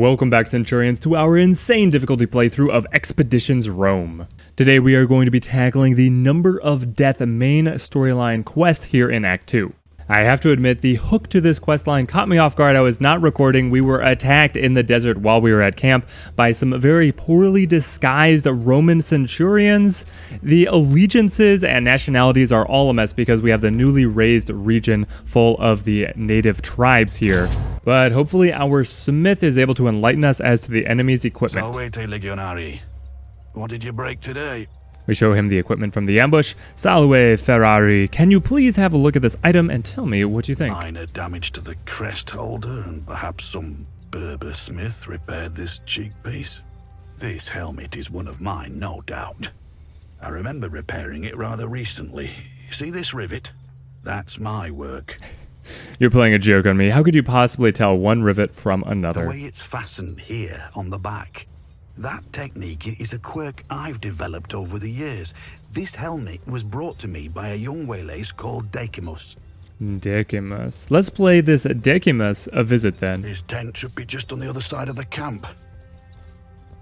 Welcome back, Centurions, to our insane difficulty playthrough of Expeditions Rome. Today we are going to be tackling the Number of Death main storyline quest here in Act 2. I have to admit, the hook to this questline caught me off guard. I was not recording. We were attacked in the desert while we were at camp by some very poorly disguised Roman centurions. The allegiances and nationalities are all a mess because we have the newly raised region full of the native tribes here. But hopefully our smith is able to enlighten us as to the enemy's equipment. Salve, legionari. What did you break today? We show him the equipment from the ambush. Salve, Ferrari. Can you please have a look at this item and tell me what you think? Minor damage to the crest holder, and perhaps some Berber smith repaired this cheek piece. This helmet is one of mine, no doubt. I remember repairing it rather recently. See this rivet? That's my work. You're playing a joke on me. How could you possibly tell one rivet from another? The way it's fastened here on the back. That technique is a quirk I've developed over the years. This helmet was brought to me by a young Waylace called Decimus. Decimus. Let's play this Decimus a visit then. His tent should be just on the other side of the camp.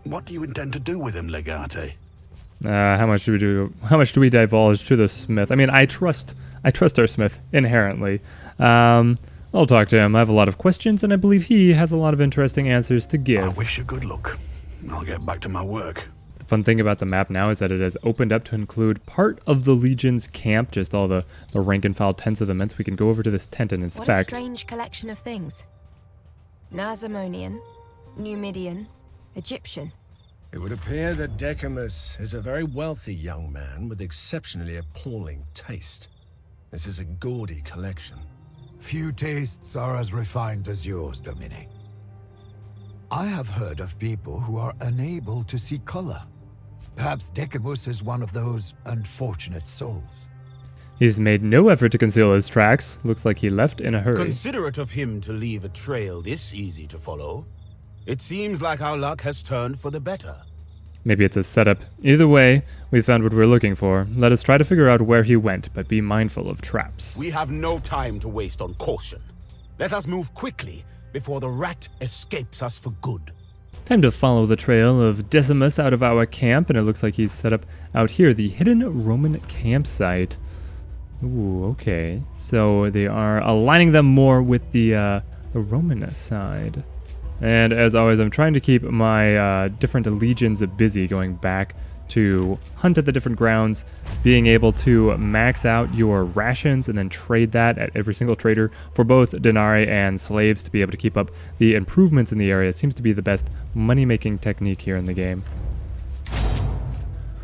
What do you intend to do with him, Legate? How much do we divulge to the smith? I mean, I trust our smith inherently. I'll talk to him. I have a lot of questions, and I believe he has a lot of interesting answers to give. I wish you good luck. I'll get back to my work. The fun thing about the map now is that it has opened up to include part of the Legion's camp, just all the rank and file tents of the men, so we can go over to this tent and inspect. What a strange collection of things. Nazamonian, Numidian, Egyptian. It would appear that Decimus is a very wealthy young man with exceptionally appalling taste. This is a gaudy collection. Few tastes are as refined as yours, Domine. I have heard of people who are unable to see color. Perhaps Decimus is one of those unfortunate souls. He's made no effort to conceal his tracks. Looks like he left in a hurry. Considerate of him to leave a trail this easy to follow. It seems like our luck has turned for the better. Maybe it's a setup. Either way, we found what we're looking for. Let us try to figure out where he went, but be mindful of traps. We have no time to waste on caution. Let us move quickly before the rat escapes us for good. Time to follow the trail of Decimus out of our camp, and it looks like he's set up out here, the hidden Roman campsite. Ooh, okay. So they are aligning them more with the Roman side. And as always, I'm trying to keep my different legions busy, going back to hunt at the different grounds, being able to max out your rations and then trade that at every single trader for both denarii and slaves to be able to keep up the improvements in the area. It seems to be the best money-making technique here in the game.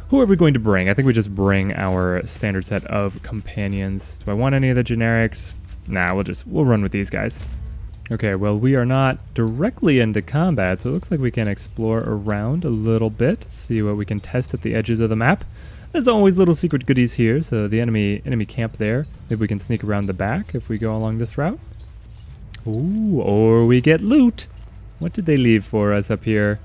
Who are we going to bring? I think we just bring our standard set of companions. Do I want any of the generics? Nah, we'll run with these guys. Okay, well, we are not directly into combat, so it looks like we can explore around a little bit, see what we can test at the edges of the map. There's always little secret goodies here, so the enemy camp there. Maybe we can sneak around the back if we go along this route. Ooh, or we get loot. What did they leave for us up here?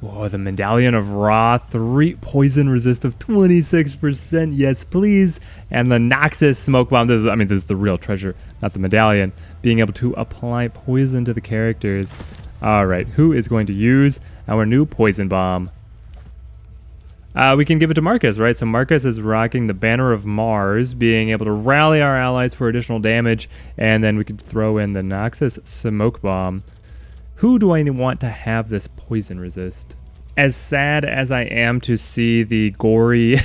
Whoa, the Medallion of Ra, 3 poison resist of 26%, yes please. And the Noxus smoke bomb, this is the real treasure, not the medallion. Being able to apply poison to the characters. Alright, who is going to use our new poison bomb? We can give it to Marcus, right? So Marcus is rocking the Banner of Mars, being able to rally our allies for additional damage, and then we could throw in the Noxus smoke bomb. Who do I want to have this poison resist? As sad as I am to see the gory,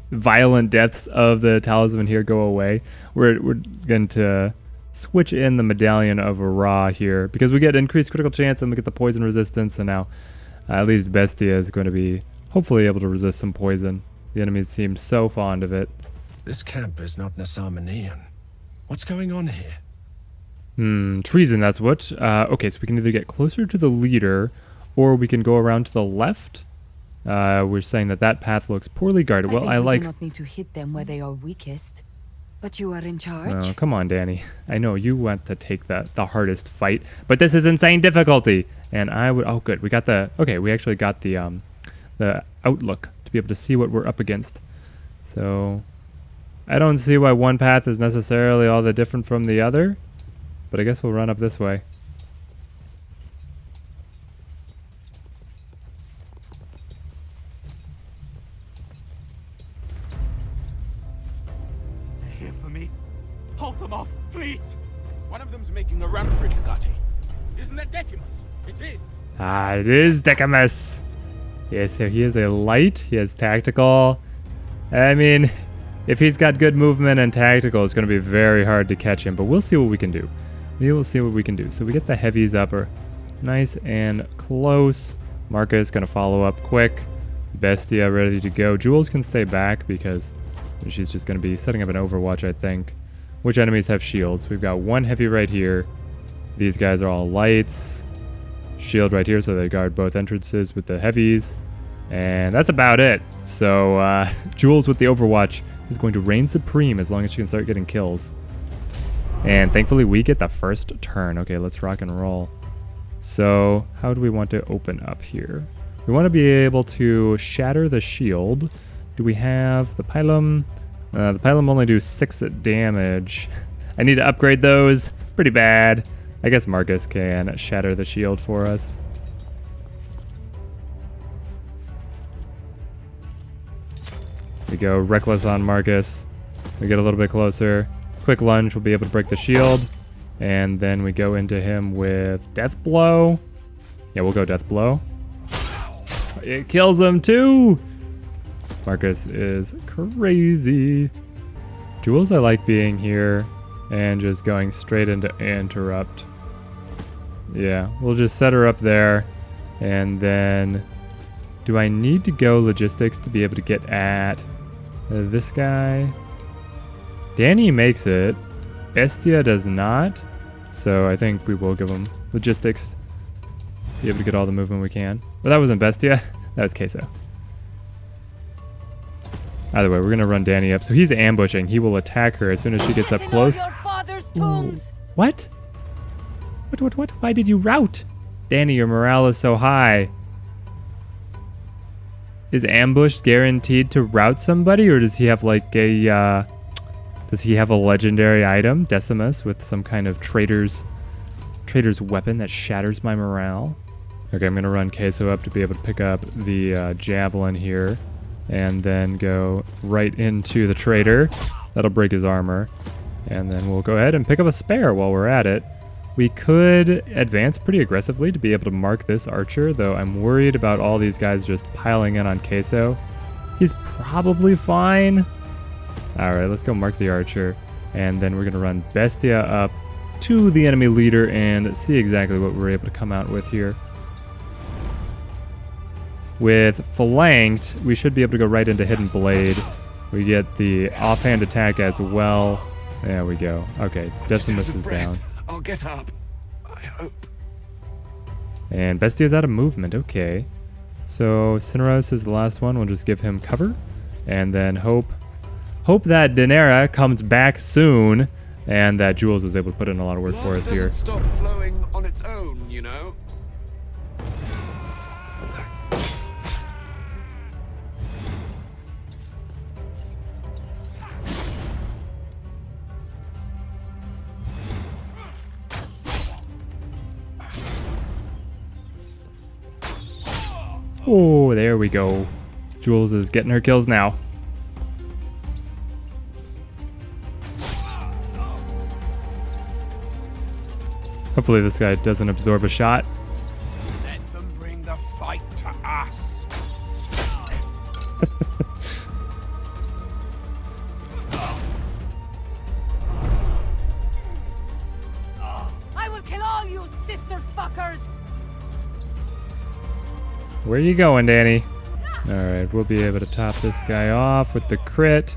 violent deaths of the talisman here go away, we're going to switch in the Medallion of Ra here, because we get increased critical chance and we get the poison resistance, and now at least Bestia is going to be hopefully able to resist some poison. The enemies seem so fond of it. This camp is not Nazamonian. What's going on here? Treason, that's what. Okay, so we can either get closer to the leader, or we can go around to the left. We're saying that path looks poorly guarded. Well, I like... do not need to hit them where they are weakest. But you are in charge. Oh, come on, Danny. I know you want to take the hardest fight, but this is insane difficulty. And I would... Oh, good. We got the... Okay, we actually got the outlook to be able to see what we're up against. So, I don't see why one path is necessarily all that different from the other. But I guess we'll run up this way. me. Halt them off, please. One of them's making a run for it, Legati. Isn't that Decimus? It is. Ah, it is Decimus. Yeah, so he is a light. He has tactical. I mean, if he's got good movement and tactical, it's going to be very hard to catch him. But we'll see what we can do. We will see what we can do. So we get the heavies up are nice and close. Marcus going to follow up quick. Bestia ready to go. Jules can stay back because she's just going to be setting up an overwatch, I think. Which enemies have shields? We've got one heavy right here. These guys are all lights. Shield right here, so they guard both entrances with the heavies. And that's about it. So Jules with the overwatch is going to reign supreme as long as she can start getting kills. And thankfully we get the first turn. Okay, let's rock and roll. So how do we want to open up here? We want to be able to shatter the shield. Do we have the pylum? The pylum only do 6 damage. I need to upgrade those. Pretty bad. I guess Marcus can shatter the shield for us. We go reckless on Marcus. We get a little bit closer. Quick lunge will be able to break the shield. And then we go into him with death blow. Yeah, we'll go death blow. It kills him too. Marcus is crazy. Jules, I like being here and just going straight into interrupt. Yeah, we'll just set her up there. And then do I need to go logistics to be able to get at this guy? Danny makes it. Bestia does not. So I think we will give him logistics. Be able to get all the movement we can. But that wasn't Bestia. That was Queso. Either way, we're going to run Danny up. So he's ambushing. He will attack her as soon as she gets up close. Ooh. What? What? Why did you rout? Danny, your morale is so high. Is ambush guaranteed to rout somebody? Or does he have like a... does he have a legendary item? Decimus with some kind of traitor's weapon that shatters my morale? Okay, I'm going to run Queso up to be able to pick up the javelin here. And then go right into the traitor. That'll break his armor. And then we'll go ahead and pick up a spare while we're at it. We could advance pretty aggressively to be able to mark this archer, though I'm worried about all these guys just piling in on Queso. He's probably fine. Alright, let's go mark the archer. And then we're going to run Bestia up to the enemy leader and see exactly what we're able to come out with here. With flanked, we should be able to go right into Hidden Blade. We get the offhand attack as well. There we go. Okay, Decimus is down. I'll get up. I hope. And Bestia's out of movement. Okay. So Cineros is the last one. We'll just give him cover. And then hope that Daenerys comes back soon. And that Jules is able to put in a lot of work for us here. Doesn't stop flowing on its own, you know. Oh, there we go. Jules is getting her kills now. Hopefully this guy doesn't absorb a shot. Let them bring the fight to us. I will kill all you sister fuckers! Where you going, Danny? Alright, we'll be able to top this guy off with the crit.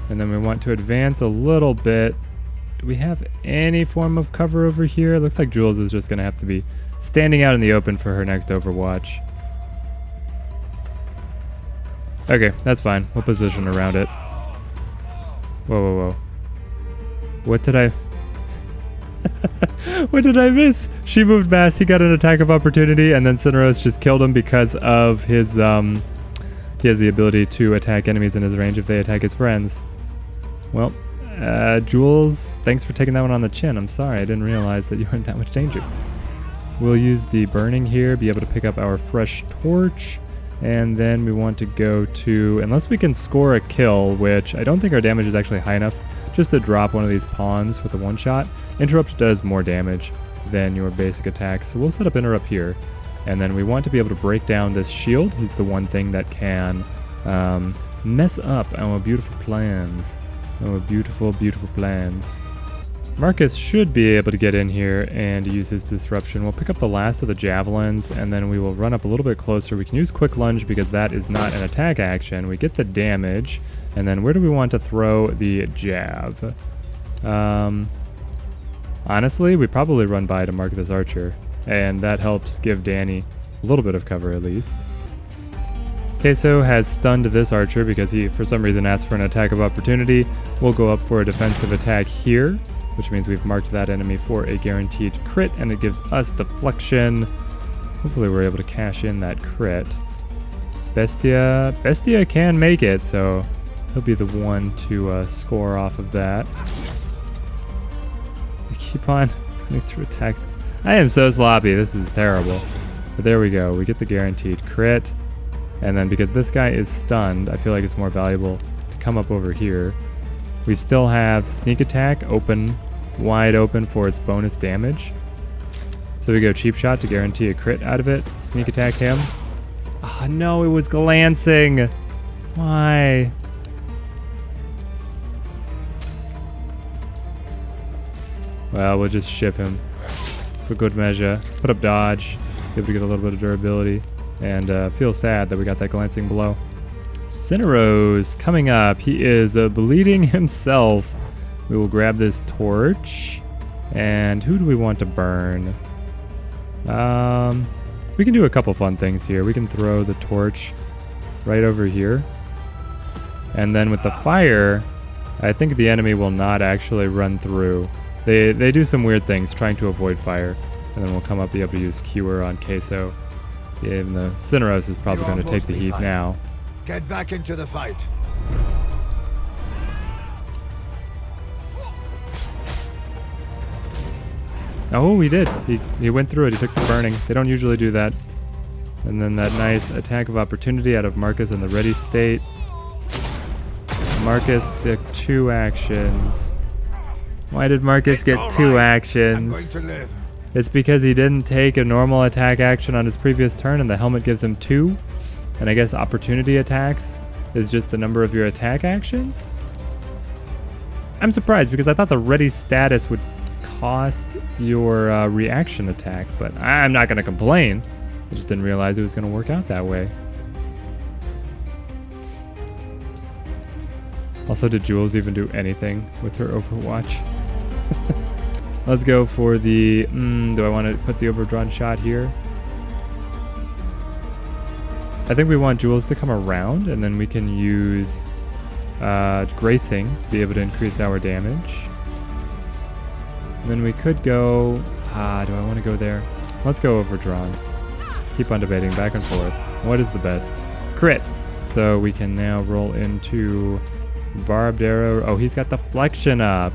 And then we want to advance a little bit. Do we have any form of cover over here? Looks like Jules is just going to have to be standing out in the open for her next Overwatch. Okay, that's fine. We'll position around it. Whoa. What did I... What did I miss? She moved fast, he got an attack of opportunity, and then Cineros just killed him because of his, he has the ability to attack enemies in his range if they attack his friends. Well, Jules, thanks for taking that one on the chin. I'm sorry, I didn't realize that you were in that much danger. We'll use the burning here, be able to pick up our fresh torch, And then we want to go to, unless we can score a kill, which I don't think our damage is actually high enough, just to drop one of these pawns with a one-shot. Interrupt does more damage than your basic attack, so we'll set up Interrupt here. And then we want to be able to break down this shield. He's the one thing that can mess up our beautiful plans. Our beautiful, beautiful plans. Marcus should be able to get in here and use his disruption. We'll pick up the last of the javelins, and then we will run up a little bit closer. We can use quick lunge because that is not an attack action. We get the damage, and then where do we want to throw the jab? Honestly, we probably run by to mark this archer, and that helps give Danny a little bit of cover at least. Queso has stunned this archer because he, for some reason, asked for an attack of opportunity. We'll go up for a defensive attack here, which means we've marked that enemy for a guaranteed crit, and it gives us deflection. Hopefully we're able to cash in that crit. Bestia can make it, so he'll be the one to score off of that. I keep on running through attacks. I am so sloppy, this is terrible. But there we go, we get the guaranteed crit. And then because this guy is stunned, I feel like it's more valuable to come up over here. We still have sneak attack open, wide open for its bonus damage. So we go cheap shot to guarantee a crit out of it. Sneak attack him. Oh no, it was glancing. Why? Well, we'll just shift him for good measure. Put up dodge, be able to get a little bit of durability, and feel sad that we got that glancing blow. Cineros coming up. He is bleeding himself. We will grab this torch. And who do we want to burn? We can do a couple fun things here. We can throw the torch right over here. And then with the fire, I think the enemy will not actually run through. They do some weird things trying to avoid fire. And then we'll come up, be able to use Cure on Queso. Even though Cineros is probably going to take the heat now. Get back into the fight. Oh, he did. He went through it. He took the burning. They don't usually do that. And then that nice attack of opportunity out of Marcus in the ready state. Marcus took 2 actions. Why did Marcus get 2 actions? I'm going to live. It's because he didn't take a normal attack action on his previous turn, and the helmet gives him 2. And I guess opportunity attacks is just the number of your attack actions? I'm surprised because I thought the ready status would cost your reaction attack, but I'm not going to complain. I just didn't realize it was going to work out that way. Also, did Jules even do anything with her Overwatch? Let's go for the... do I want to put the overdrawn shot here? I think we want Jules to come around, and then we can use Gracing to be able to increase our damage. And then we could go... do I want to go there? Let's go overdrawn. Keep on debating back and forth. What is the best? Crit! So we can now roll into Barbed Arrow. Oh, he's got Deflection up.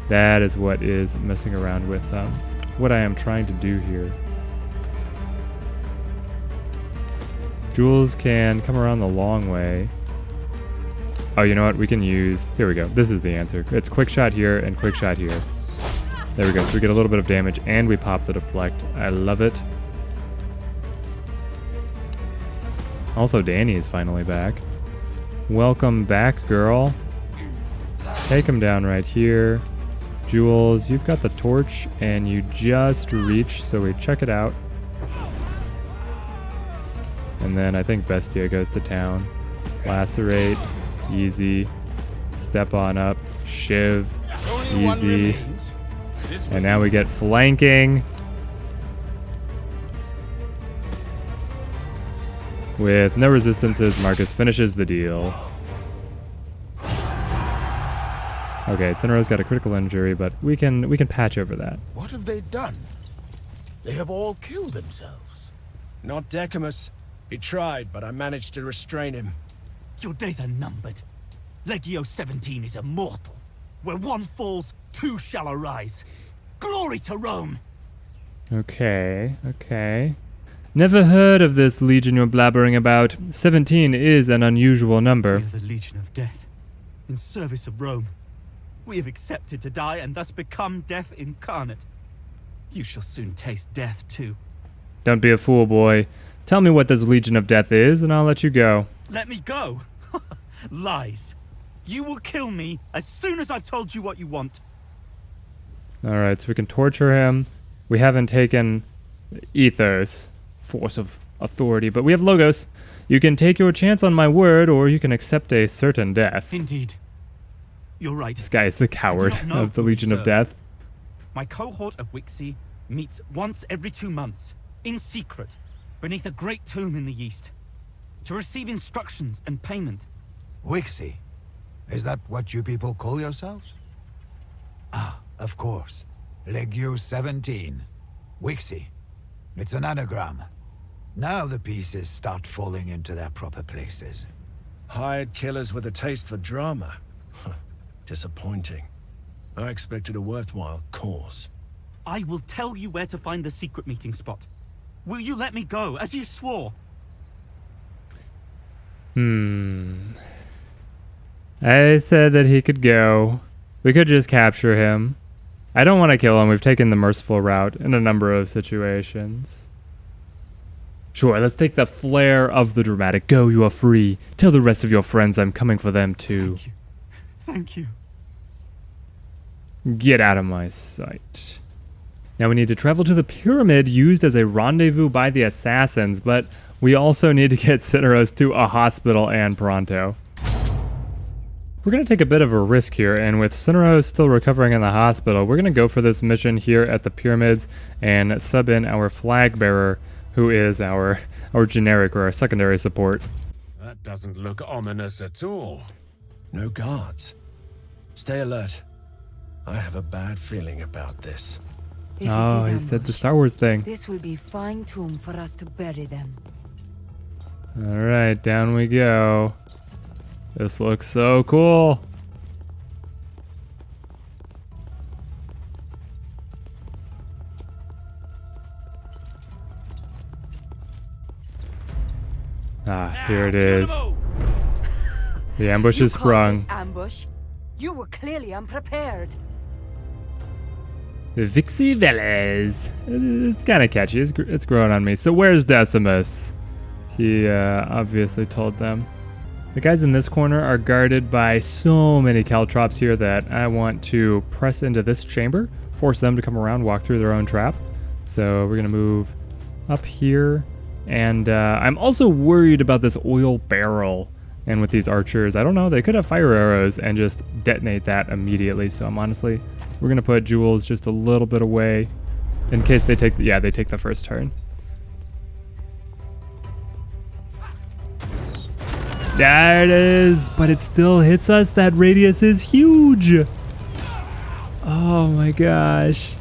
That is what is messing around with what I am trying to do here. Jules can come around the long way. Oh, you know what? We can use... Here we go. This is the answer. It's quick shot here and quick shot here. There we go. So we get a little bit of damage and we pop the deflect. I love it. Also, Danny is finally back. Welcome back, girl. Take him down right here. Jules, you've got the torch and you just reach, so we check it out. And then I think Bestia goes to town. Lacerate, easy. Step on up, Shiv, easy. And now we get flanking. With no resistances, Marcus finishes the deal. Okay, Cinero's got a critical injury, but we can patch over that. What have they done? They have all killed themselves. Not Decimus. He tried, but I managed to restrain him. Your days are numbered. Legio 17 is immortal. Where one falls, 2 shall arise. Glory to Rome! Okay. Never heard of this legion you're blabbering about. 17 is an unusual We number. are the Legion of Death, in service of Rome. We have accepted to die and thus become death incarnate. You shall soon taste death too. Don't be a fool, boy. Tell me what this Legion of Death is, and I'll let you go. Let me go? Lies. You will kill me as soon as I've told you what you want. Alright, so we can torture him. We haven't taken Ethos, force of authority, but we have Logos. You can take your chance on my word, or you can accept a certain death. Indeed. You're right. This guy is the coward I do not know of the who we Legion of serve. Death. My cohort of Wixie meets once every 2 months, in secret, beneath a great tomb in the east, to receive instructions and payment. Wixie? Is that what you people call yourselves? Ah, of course. Legio 17. Wixie. It's an anagram. Now the pieces start falling into their proper places. Hired killers with a taste for drama. Disappointing. I expected a worthwhile cause. I will tell you where to find the secret meeting spot. Will you let me go, as you swore? I said that he could go. We could just capture him. I don't want to kill him. We've taken the merciful route in a number of situations. Sure, let's take the flair of the dramatic. Go, you are free. Tell the rest of your friends I'm coming for them too. Thank you. Thank you. Get out of my sight. Now we need to travel to the pyramid used as a rendezvous by the assassins, but we also need to get Cineros to a hospital and pronto. We're going to take a bit of a risk here, and with Cineros still recovering in the hospital, we're going to go for this mission here at the pyramids and sub in our flag bearer, who is our generic or our secondary support. That doesn't look ominous at all. No guards. Stay alert. I have a bad feeling about this. If it Oh, is he said the ambushed, Star Wars thing. this will be fine tomb for us to bury them. Alright, down we go. This looks so cool. Ah, here it is. The ambush You is call sprung. this ambush? You were clearly unprepared. The Vixie Veles. It's kind of catchy. It's growing on me. So where's Decimus? He obviously told them. The guys in this corner are guarded by so many caltrops here that I want to press into this chamber, force them to come around, walk through their own trap. So we're going to move up here. And I'm also worried about this oil barrel. And with these archers, I don't know, they could have fire arrows and just detonate that immediately. So I'm honestly, we're going to put Jules just a little bit away in case they take, they take the first turn. There it is, but it still hits us. That radius is huge. Oh my gosh.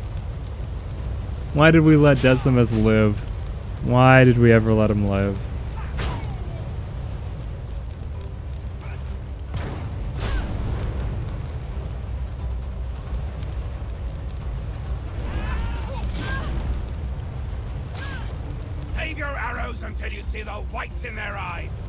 Why did we let Decimus live? Why did we ever let him live? Save your arrows until you see the whites in their eyes.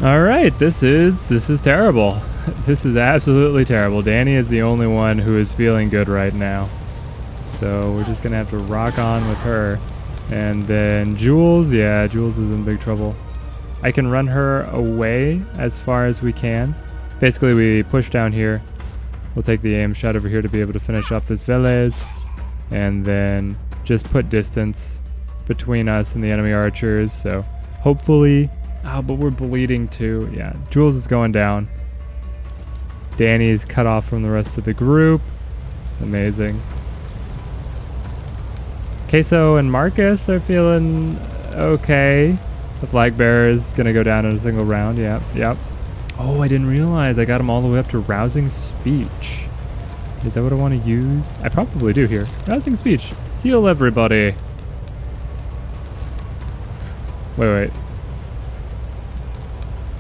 All right, this is terrible. This is absolutely terrible. Danny is the only one who is feeling good right now. So we're just gonna have to rock on with her. And then Jules, yeah, Jules is in big trouble. I can run her away as far as we can. Basically, we push down here. We'll take the aim shot over here to be able to finish off this Velez. And then just put distance between us and the enemy archers. So hopefully... Oh, but we're bleeding too. Yeah, Jules is going down. Danny's cut off from the rest of the group. Amazing. Queso and Marcus are feeling okay. The flag bearer is going to go down in a single round. Yep. Oh, I didn't realize I got him all the way up to rousing speech. Is that what I want to use? I probably do here. Rousing speech. Heal everybody. Wait.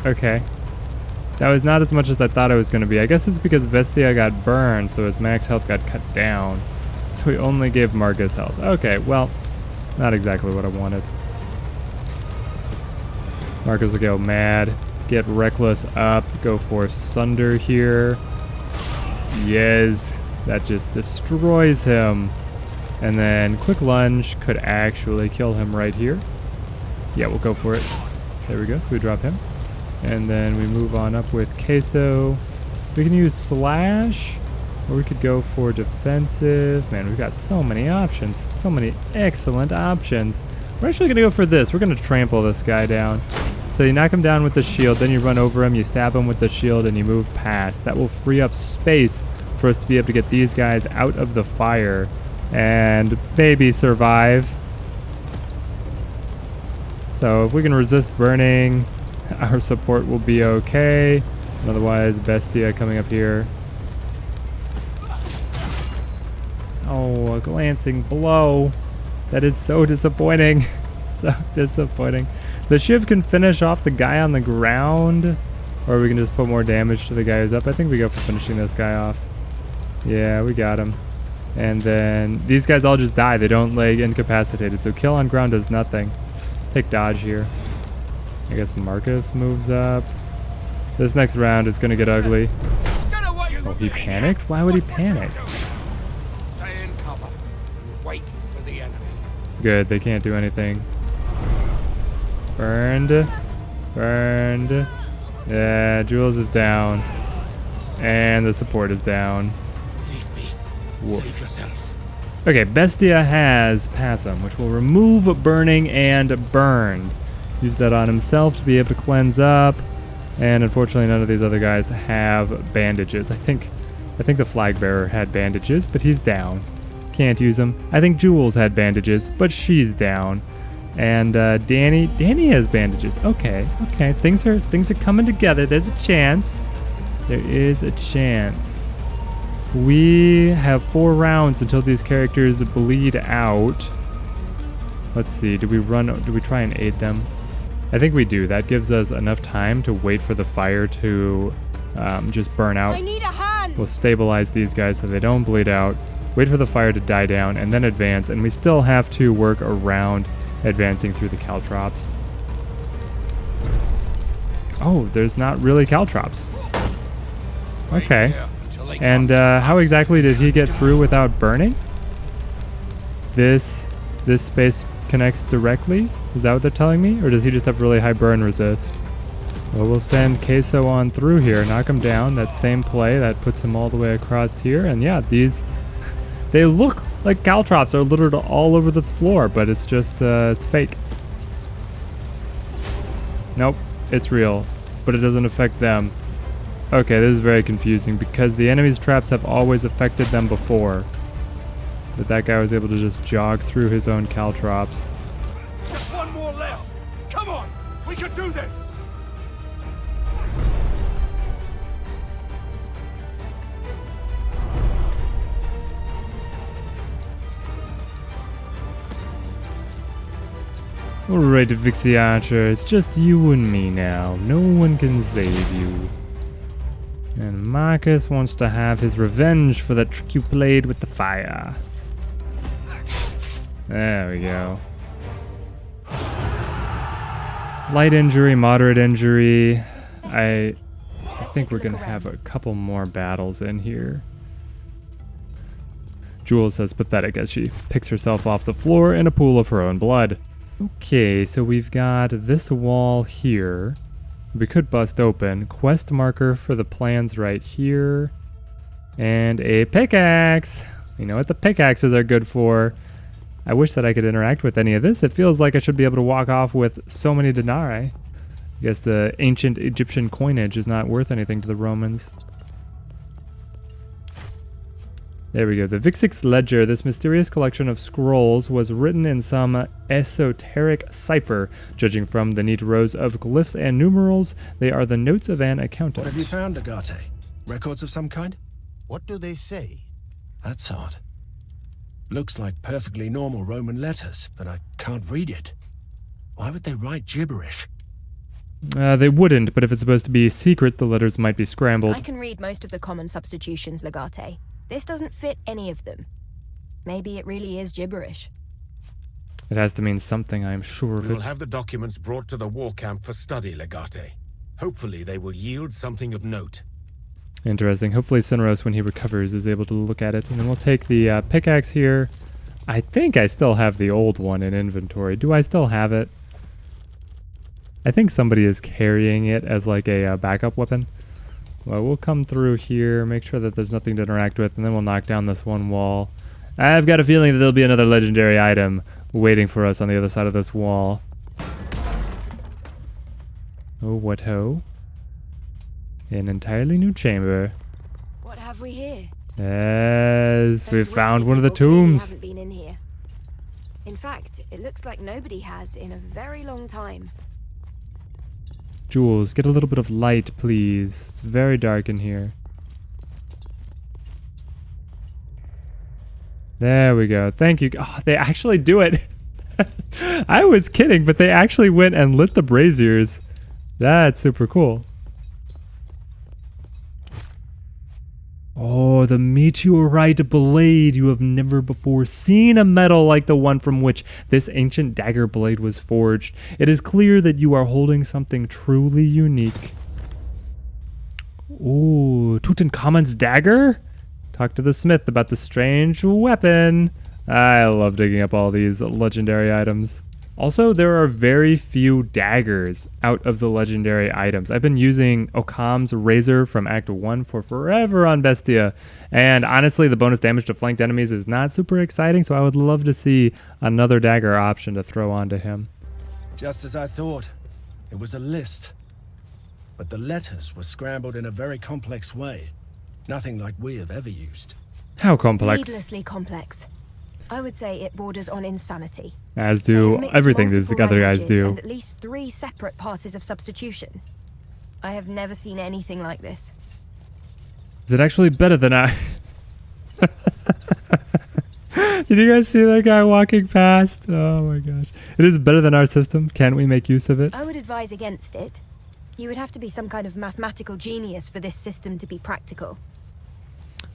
Okay. That was not as much as I thought it was going to be. I guess it's because Vestia got burned, so his max health got cut down. So he only gave Marcus health. Okay, well, not exactly what I wanted. Marcus will go mad. Get Reckless up. Go for Sunder here. Yes. That just destroys him. And then Quick Lunge could actually kill him right here. Yeah, we'll go for it. There we go. So we drop him. And then we move on up with Queso. We can use Slash, or we could go for defensive. Man, we've got so many options. So many excellent options. We're actually going to go for this. We're going to trample this guy down. So you knock him down with the shield, then you run over him, you stab him with the shield, and you move past. That will free up space for us to be able to get these guys out of the fire and maybe survive. So if we can resist burning, our support will be okay. Otherwise, Bestia coming up here. Oh, a glancing blow. That is so disappointing. So disappointing. The Shiv can finish off the guy on the ground, or we can just put more damage to the guy who's up. I think we go for finishing this guy off. Yeah, we got him. And then these guys all just die. They don't like incapacitated, so kill on ground does nothing. Take dodge here. I guess Marcus moves up. This next round is going to get ugly. Oh, he panicked? Why would he panic? Stay in cover. Wait for the enemy. Good, they can't do anything. Burned. Burned. Yeah, Jules is down. And the support is down. Leave me. Woof. Save yourselves. Okay, Bestia has Pass Him, which will remove Burning and Burned. Use that on himself to be able to cleanse up. And unfortunately, none of these other guys have bandages. I think the Flag Bearer had bandages, but he's down. Can't use them. I think Jules had bandages, but she's down. And Danny has bandages. Okay, things are coming together. There's a chance. There is a chance. We have 4 rounds until these characters bleed out. Let's see. Do we try and aid them? I think we do. That gives us enough time to wait for the fire to just burn out. I need a hand. We'll stabilize these guys so they don't bleed out. Wait for the fire to die down and then advance. And we still have to work around advancing through the caltrops. Oh, there's not really caltrops. Okay. And how exactly did he get through without burning? This space connects directly? Is that what they're telling me? Or does he just have really high burn resist? Well, we'll send Queso on through here, knock him down. That same play, that puts him all the way across here. And yeah, these, they look like caltrops are littered all over the floor, but it's just, it's fake. Nope, it's real, but it doesn't affect them. Okay, this is very confusing because the enemy's traps have always affected them before. But that guy was able to just jog through his own caltrops. Just one more left. Come on, we can do this. Alright, Vixie Archer, it's just you and me now. No one can save you. And Marcus wants to have his revenge for that trick you played with the fire. There we go. Light injury, moderate injury. I think we're gonna have a couple more battles in here. Jules says pathetic as she picks herself off the floor in a pool of her own blood. Okay, so we've got this wall here. We could bust open. Quest marker for the plans right here. And a pickaxe. You know what the pickaxes are good for. I wish that I could interact with any of this. It feels like I should be able to walk off with so many denarii. I guess the ancient Egyptian coinage is not worth anything to the Romans. There we go. The Vixix Ledger, this mysterious collection of scrolls, was written in some esoteric cipher. Judging from the neat rows of glyphs and numerals, they are the notes of an accountant. What have you found, Agate? Records of some kind? What do they say? That's odd. Looks like perfectly normal Roman letters, but I can't read it. Why would they write gibberish? They wouldn't, but if it's supposed to be secret, the letters might be scrambled. I can read most of the common substitutions, Legate. This doesn't fit any of them. Maybe it really is gibberish. It has to mean something, I am sure of We will it. have the documents brought to the war camp for study, Legate. Hopefully they will yield something of note. Interesting. Hopefully Sinros, when he recovers, is able to look at it. And then we'll take the pickaxe here. I think I still have the old one in inventory. Do I still have it? I think somebody is carrying it as like a backup weapon. Well, we'll come through here, make sure that there's nothing to interact with, and then we'll knock down this one wall. I've got a feeling that there'll be another legendary item waiting for us on the other side of this wall. Oh, what ho? An entirely new chamber. What have we here? Yes, we Those found Wixie one of the people clearly tombs. haven't been in here. In fact, it looks like nobody has in a very long time. Jules, get a little bit of light, please. It's very dark in here. There we go. Thank you. Oh, they actually do it. I was kidding, but they actually went and lit the braziers. That's super cool. Oh, the meteorite blade. You have never before seen a metal like the one from which this ancient dagger blade was forged. It is clear that you are holding something truly unique. Ooh, Tutankhamun's dagger? Talk to the smith about the strange weapon. I love digging up all these legendary items. Also, there are very few daggers out of the legendary items. I've been using Occam's razor from Act 1 for forever on Bestia, and honestly, the bonus damage to flanked enemies is not super exciting, so I would love to see another dagger option to throw onto him. Just as I thought. It was a list. But the letters were scrambled in a very complex way. Nothing like we have ever used. How complex? Needlessly complex. I would say it borders on insanity. As They have do mixed everything these multiple other guys languages do. And at least 3 separate passes of substitution. I have never seen anything like this. Is it actually better than I... Did you guys see that guy walking past? Oh my gosh. It is better than our system. Can't we make use of it? I would advise against it. You would have to be some kind of mathematical genius for this system to be practical.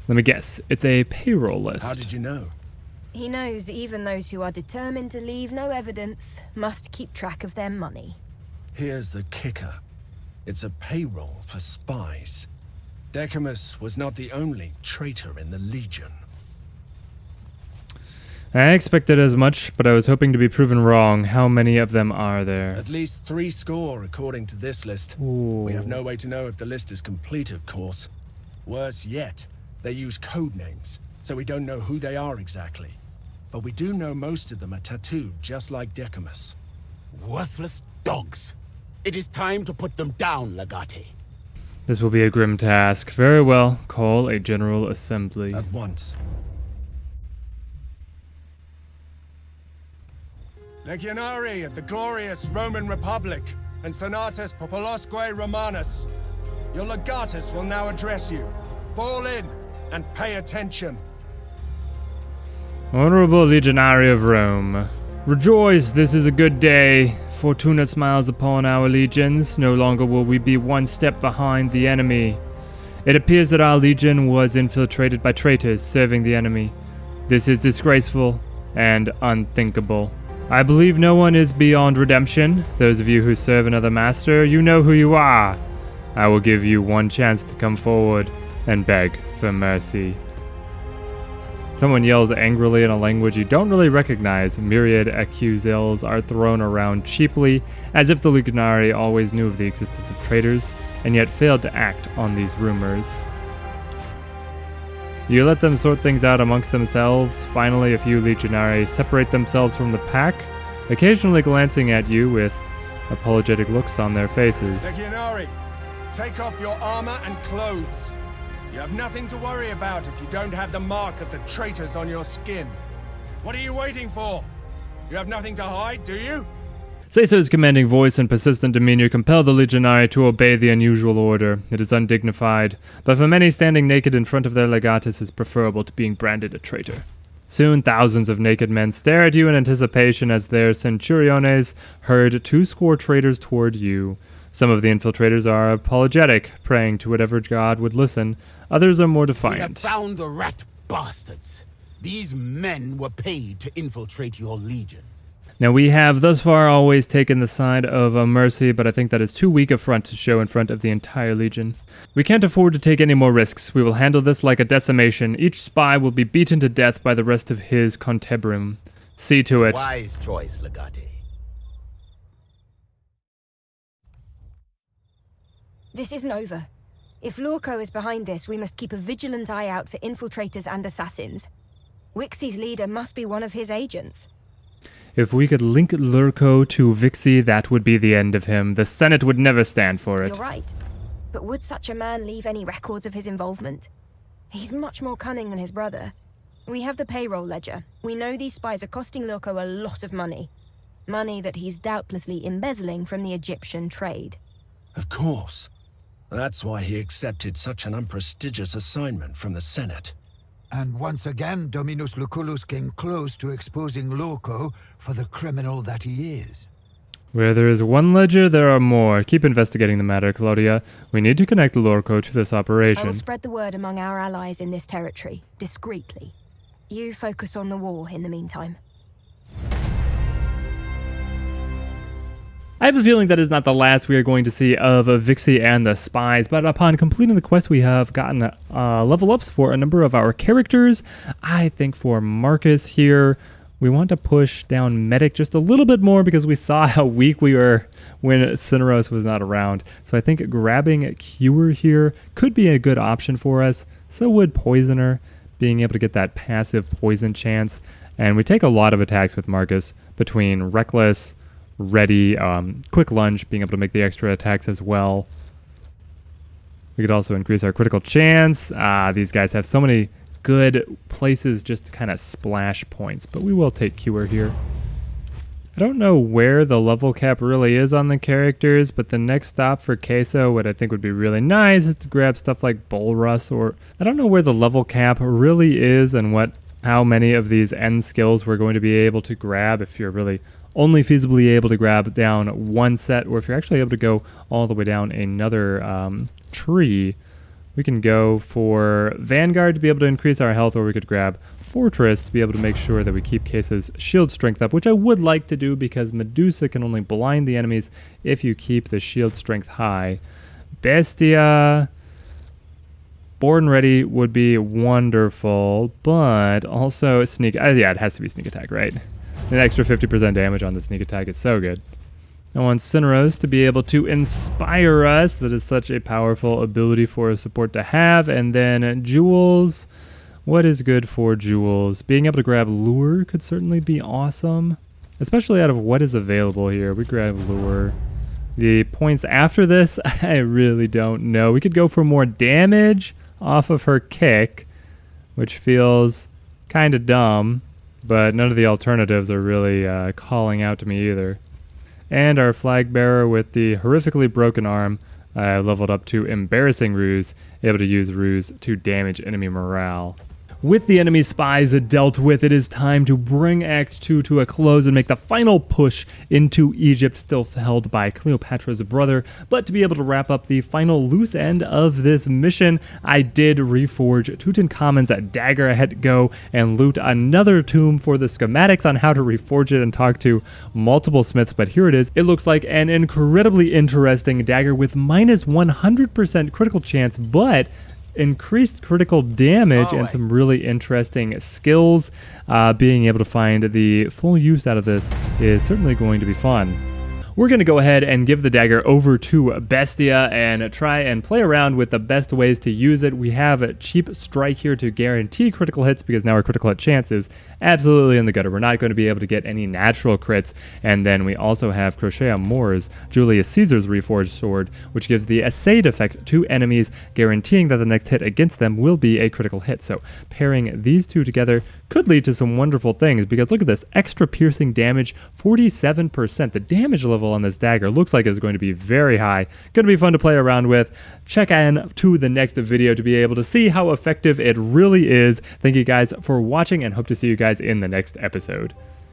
Let me guess. It's a payroll list. How did you know? He knows even those who are determined to leave no evidence must keep track of their money. Here's the kicker. It's a payroll for spies. Decimus was not the only traitor in the Legion. I expected as much, but I was hoping to be proven wrong. How many of them are there? At least 3 score, according to this list. Ooh. We have no way to know if the list is complete, of course. Worse yet, they use code names, so we don't know who they are exactly. But we do know most of them are tattooed just like Decimus. Worthless dogs. It is time to put them down, Legate. This will be a grim task. Very well. Call a general assembly. At once. Legionari of the glorious Roman Republic and Senatus Populosque Romanus. Your legatus will now address you. Fall in and pay attention. Honorable Legionary of Rome, rejoice, this is a good day. Fortuna smiles upon our legions. No longer will we be one step behind the enemy. It appears that our legion was infiltrated by traitors serving the enemy. This is disgraceful and unthinkable. I believe no one is beyond redemption. Those of you who serve another master, you know who you are. I will give you one chance to come forward and beg for mercy. Someone yells angrily in a language you don't really recognize. Myriad accusals are thrown around cheaply, as if the Legionari always knew of the existence of traitors, and yet failed to act on these rumors. You let them sort things out amongst themselves. Finally, a few Legionari separate themselves from the pack, occasionally glancing at you with apologetic looks on their faces. Legionari, take off your armor and clothes. You have nothing to worry about if you don't have the mark of the traitors on your skin. What are you waiting for? You have nothing to hide, do you? Caesar's commanding voice and persistent demeanor compel the Legionari to obey the unusual order. It is undignified, but for many, standing naked in front of their legatus is preferable to being branded a traitor. Soon thousands of naked men stare at you in anticipation as their centuriones herd 20 traitors toward you. Some of the infiltrators are apologetic, praying to whatever god would listen. Others are more We have defiant. found the rat bastards. These men were paid to infiltrate your legion. Now we have thus far always taken the side of mercy, but I think that is too weak a front to show in front of the entire legion. We can't afford to take any more risks. We will handle this like a decimation. Each spy will be beaten to death by the rest of his contebrim. See to it. Wise choice, Legate. This isn't over. If Lorco is behind this, we must keep a vigilant eye out for infiltrators and assassins. Wixie's leader must be one of his agents. If we could link Lurko to Vixie, that would be the end of him. The Senate would never stand for it. You're right. But would such a man leave any records of his involvement? He's much more cunning than his brother. We have the payroll ledger. We know these spies are costing Lurko a lot of money. Money that he's doubtlessly embezzling from the Egyptian trade. Of course. That's why he accepted such an unprestigious assignment from the Senate. And once again, Dominus Lucullus came close to exposing Lorco for the criminal that he is. Where there is one ledger, there are more. Keep investigating the matter, Claudia. We need to connect Lorco to this I operation. will spread the word among our allies in this territory, discreetly. You focus on the war in the meantime. I have a feeling that is not the last we are going to see of Vixie and the spies, but upon completing the quest we have gotten level ups for a number of our characters. I think for Marcus here, we want to push down Medic just a little bit more because we saw how weak we were when Cineros was not around. So I think grabbing Cure here could be a good option for us. So would Poisoner, being able to get that passive poison chance. And we take a lot of attacks with Marcus between Reckless, Ready, Quick Lunge, being able to make the extra attacks as well. We could also increase our critical chance. These guys have so many good places just to kind of splash points, but we will take Cure here. I don't know where the level cap really is on the characters, but the next stop for Queso, what I think would be really nice is to grab stuff like Bull Rust, or I don't know where the level cap really is and how many of these end skills we're going to be able to grab if you're really only feasibly able to grab down one set, or if you're actually able to go all the way down another tree. We can go for Vanguard to be able to increase our health, or we could grab Fortress to be able to make sure that we keep Queso's shield strength up, which I would like to do because Medusa can only blind the enemies if you keep the shield strength high. Bestia, Born Ready would be wonderful, but also Sneak. Yeah, it has to be Sneak Attack, right? An extra 50% damage on the Sneak Attack is so good. I want Cineros to be able to inspire us. That is such a powerful ability for a support to have. And then Jewels. What is good for Jewels? Being able to grab Lure could certainly be awesome, especially out of what is available here. We grab Lure. The points after this, I really don't know. We could go for more damage off of her kick, which feels kind of dumb, but none of the alternatives are really calling out to me either. And our flag bearer with the horrifically broken arm, leveled up to Embarrassing Ruse, able to use Ruse to damage enemy morale. With the enemy spies dealt with, it is time to bring Act 2 to a close and make the final push into Egypt, still held by Cleopatra's brother. But to be able to wrap up the final loose end of this mission, I did reforge Tutankhamun's dagger. I had to go and loot another tomb for the schematics on how to reforge it and talk to multiple smiths, but here it is. It looks like an incredibly interesting dagger with minus 100% critical chance, but increased critical damage and some really interesting skills. Being able to find the full use out of this is certainly going to be fun. We're going to go ahead and give the dagger over to Bestia and try and play around with the best ways to use it. We have a cheap strike here to guarantee critical hits because now our critical hit chance is absolutely in the gutter. We're not going to be able to get any natural crits. And then we also have Crochet Amour's Julius Caesar's Reforged Sword, which gives the Essayed effect to enemies, guaranteeing that the next hit against them will be a critical hit. So pairing these two together could lead to some wonderful things because look at this, extra piercing damage, 47%. The damage level level on this dagger looks like it's going to be very high. Going to be fun to play around with. Check in to the next video to be able to see how effective it really is. Thank you guys for watching and hope to see you guys in the next episode.